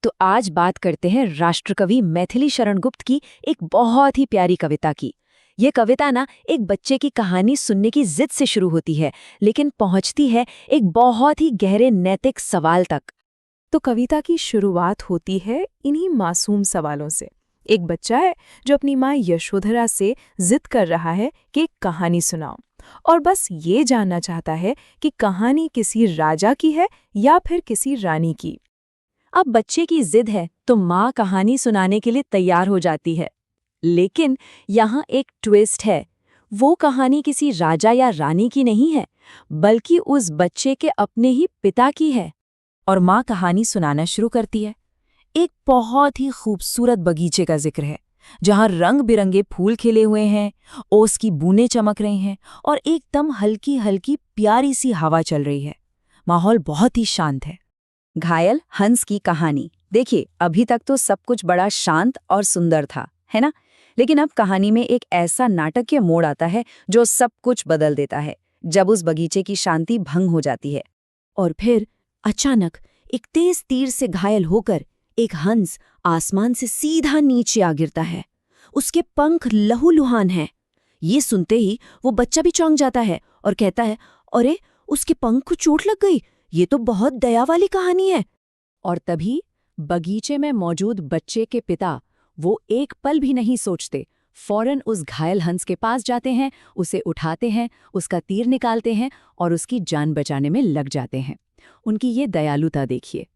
तो आज बात करते हैं राष्ट्रकवि मैथिली शरण गुप्त की एक बहुत ही प्यारी कविता की। ये कविता ना एक बच्चे की कहानी सुनने की जिद से शुरू होती है, लेकिन पहुंचती है एक बहुत ही गहरे नैतिक सवाल तक। तो कविता की शुरुआत होती है इन्हीं मासूम सवालों से। एक बच्चा है जो अपनी माँ यशोधरा से जिद कर रहा है कि एक कहानी सुनाओ, और बस ये जानना चाहता है कि कहानी किसी राजा की है या फिर किसी रानी की। अब बच्चे की जिद है तो माँ कहानी सुनाने के लिए तैयार हो जाती है। लेकिन यहाँ एक ट्विस्ट है। वो कहानी किसी राजा या रानी की नहीं है, बल्कि उस बच्चे के अपने ही पिता की है। और माँ कहानी सुनाना शुरू करती है। एक बहुत ही खूबसूरत बगीचे का जिक्र है, जहाँ रंग बिरंगे फूल खिले हुए हैं, ओस की बूंदें चमक रही हैं और एकदम हल्की हल्की प्यारी सी हवा चल रही है। माहौल बहुत ही शांत है। घायल हंस की कहानी। देखिए, अभी तक तो सब कुछ बड़ा शांत और सुंदर था, है ना? लेकिन अब कहानी में एक ऐसा नाटकीय मोड़ आता है जो सब कुछ बदल देता है, जब उस बगीचे की शांति भंग हो जाती है। और फिर अचानक एक तेज तीर से घायल होकर एक हंस आसमान से सीधा नीचे आ गिरता है। उसके पंख लहूलुहान हैं। ये सुनते ही वो बच्चा भी चौंक जाता है और कहता है, अरे, उसके पंख को चोट लग गई। ये तो बहुत दया वाली कहानी है। और तभी बगीचे में मौजूद बच्चे के पिता वो एक पल भी नहीं सोचते, फौरन उस घायल हंस के पास जाते हैं, उसे उठाते हैं, उसका तीर निकालते हैं और उसकी जान बचाने में लग जाते हैं। उनकी ये दयालुता देखिए।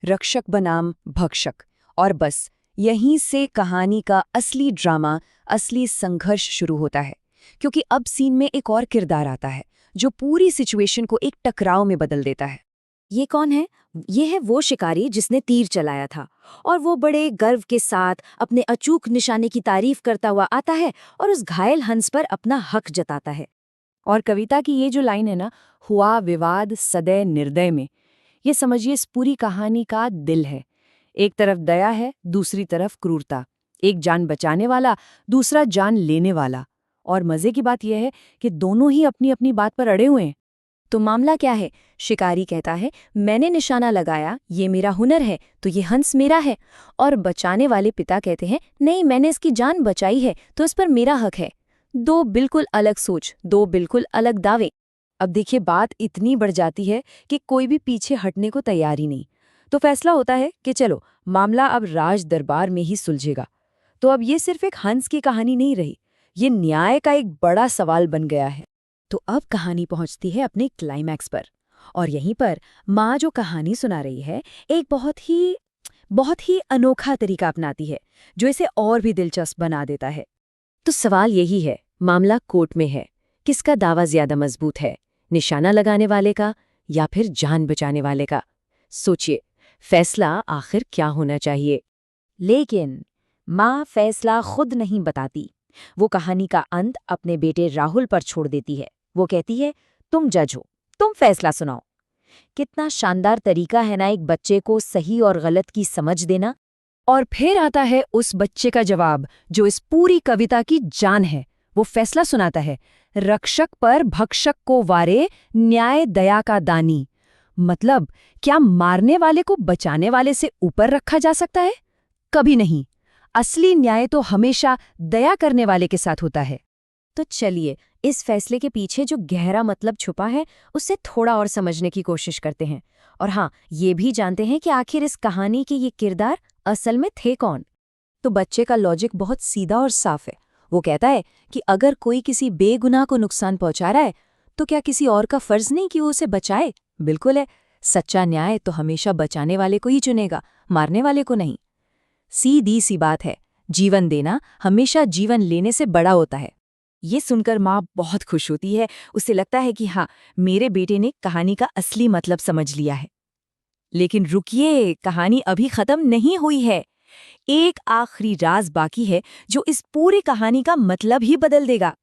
रक्षक बनाम भक्षक। और बस यहीं से कहानी का असली ड्रामा, असली संघर्ष शुरू होता है, क्योंकि अब सीन में एक और किरदार आता है जो पूरी सिचुएशन को एक टकराव में बदल देता है। ये कौन है? ये है वो शिकारी जिसने तीर चलाया था, और वो बड़े गर्व के साथ अपने अचूक निशाने की तारीफ करता हुआ आता है और उस घायल हंस पर अपना हक जताता है। और कविता की ये जो लाइन है ना, हुआ विवाद सदै निर्दय में, ये समझिए इस पूरी कहानी का दिल है। एक तरफ दया है, दूसरी तरफ क्रूरता। एक जान बचाने वाला, दूसरा जान लेने वाला। और मजे की बात यह है कि दोनों ही अपनी अपनी बात पर अड़े हुए हैं। तो मामला क्या है? शिकारी कहता है, मैंने निशाना लगाया, ये मेरा हुनर है, तो ये हंस मेरा है। और बचाने वाले पिता कहते हैं, नहीं, मैंने इसकी जान बचाई है, तो इस पर मेरा हक है। दो बिल्कुल अलग सोच, दो बिल्कुल अलग दावे। अब देखिए, बात इतनी बढ़ जाती है कि कोई भी पीछे हटने को तैयार ही नहीं। तो फैसला होता है कि चलो, मामला अब राज दरबार में ही सुलझेगा। तो अब ये सिर्फ एक हंस की कहानी नहीं रही, ये न्याय का एक बड़ा सवाल बन गया है। तो अब कहानी पहुंचती है अपने क्लाइमैक्स पर, और यहीं पर माँ जो कहानी सुना रही है एक बहुत ही अनोखा तरीका अपनाती है, जो इसे और भी दिलचस्प बना देता है। तो सवाल यही है, मामला कोर्ट में है, किसका दावा ज्यादा मजबूत है, निशाना लगाने वाले का या फिर जान बचाने वाले का? सोचिए, फैसला आखिर क्या होना चाहिए? लेकिन माँ फैसला खुद नहीं बताती। वो कहानी का अंत अपने बेटे राहुल पर छोड़ देती है। वो कहती है, तुम जज हो, तुम फैसला सुनाओ। कितना शानदार तरीका है ना एक बच्चे को सही और गलत की समझ देना। और फिर आता है उस बच्चे का जवाब, जो इस पूरी कविता की जान है। वो फैसला सुनाता है, रक्षक पर भक्षक को वारे, न्याय दया का दानी। मतलब, क्या मारने वाले को बचाने वाले से ऊपर रखा जा सकता है? कभी नहीं। असली न्याय तो हमेशा दया करने वाले के साथ होता है। तो चलिए, इस फैसले के पीछे जो गहरा मतलब छुपा है, उससे थोड़ा और समझने की कोशिश करते हैं। और हाँ, ये भी जानते हैं कि आखिर इस कहानी के ये किरदार असल में थे कौन। तो बच्चे का लॉजिक बहुत सीधा और साफ है। वो कहता है कि अगर कोई किसी बेगुनाह को नुकसान पहुंचा रहा है, तो क्या किसी और का फर्ज नहीं कि वो उसे बचाए? बिल्कुल है। सच्चा न्याय तो हमेशा बचाने वाले को ही चुनेगा, मारने वाले को नहीं। सीधी सी बात है, जीवन देना हमेशा जीवन लेने से बड़ा होता है। ये सुनकर माँ बहुत खुश होती है। उसे लगता है कि हाँ, मेरे बेटे ने कहानी का असली मतलब समझ लिया है। लेकिन रुकिए, कहानी अभी खत्म नहीं हुई है। एक आखिरी राज बाकी है जो इस पूरी कहानी का मतलब ही बदल देगा।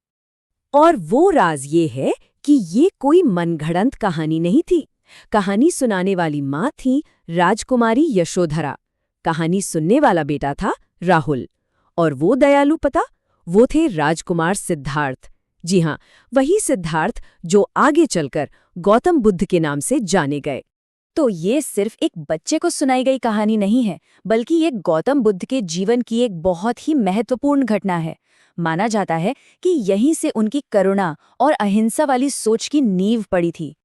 और वो राज ये है कि ये कोई मनगढ़ंत कहानी नहीं थी। कहानी सुनाने वाली माँ थी राजकुमारी यशोधरा। कहानी सुनने वाला बेटा था राहुल। और वो दयालु पिता, वो थे राजकुमार सिद्धार्थ। जी हाँ, वही सिद्धार्थ जो आगे चलकर गौतम बुद्ध के नाम से जाने गए। तो ये सिर्फ एक बच्चे को सुनाई गई कहानी नहीं है, बल्कि ये गौतम बुद्ध के जीवन की एक बहुत ही महत्वपूर्ण घटना है। माना जाता है कि यहीं से उनकी करुणा और अहिंसा वाली सोच की नींव पड़ी थी।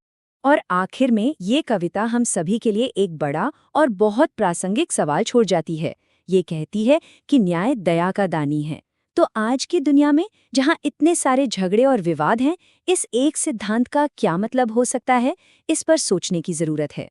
और आखिर में ये कविता हम सभी के लिए एक बड़ा और बहुत प्रासंगिक सवाल छोड़ जाती है। ये कहती है कि न्याय दया का दानी है। तो आज की दुनिया में, जहाँ इतने सारे झगड़े और विवाद हैं, इस एक सिद्धांत का क्या मतलब हो सकता है, इस पर सोचने की जरूरत है।